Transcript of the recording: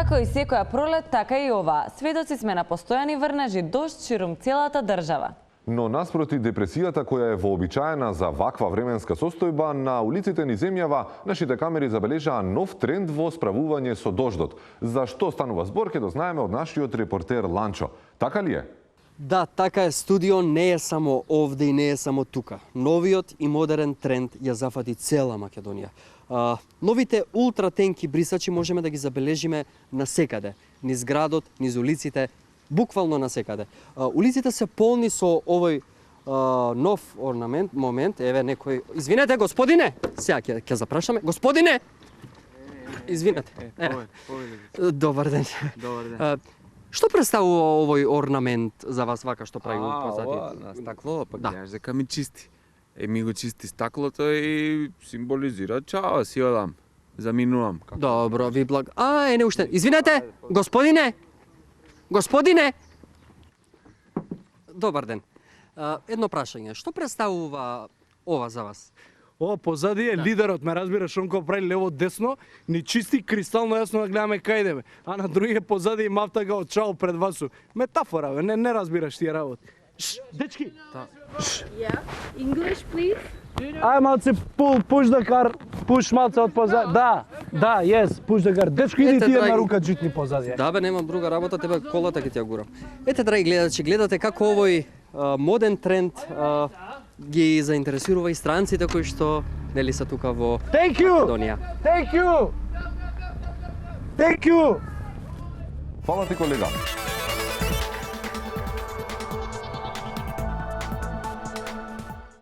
Како и секоја пролет, така и ова. Сведоци сме на постојани врнежи дожд ширум целата држава. Но наспроти депресијата која е вообичаена за ваква временска состојба, на улиците ни земјава нашите камери забележаа нов тренд во справување со дождот. За што станува збор ќе дознаеме од нашиот репортер Ланчо. Така ли е? Да, така е. Студио не е само овде и не е само тука. Новиот и модерен тренд ја зафати цела Македонија. Новите ултратенки брисачи можеме да ги забележиме насекаде. Низ градот, низ улиците, буквално насекаде. Улиците се полни со овој нов орнамент. Момент, еве некој... Извинете, господине! Сега ќе запрашаме. Господине! Извинете. Добар ден. Добар ден. Што представува овој орнамент за вас вака што прави позади? Ова на стакло, пак Да. гледаш дека ми чисти. Ми го чисти стаклото и символизира чао, си одам. Заминувам. Добро, ви не уште. Извинете, господине! Господине! Добар ден. Едно прашање. Што представува ова за вас? Ова позади е лидерот, ме разбираш, он кој прави лево десно, ни чисти кристално јасно да гледаме кај идеме. А на другиот позади мафтага од чао пред васу. Метафора, бе, не разбираш тие работи. Дечки! Yeah. English, please. Ај малце push the car, push малце од позади. Да, yes, push the car. Дечко, иди Ете, ти една драги- рука джитни позади. Да бе, немам друга работа, тебе колата ќе ти ја гурам. Ете, драги гледачи, гледате како овој моден тренд ги заинтересирува и странците кои што нели се тука во Thank you! Македонија. Thank you! Thank you! Фала ти, колега.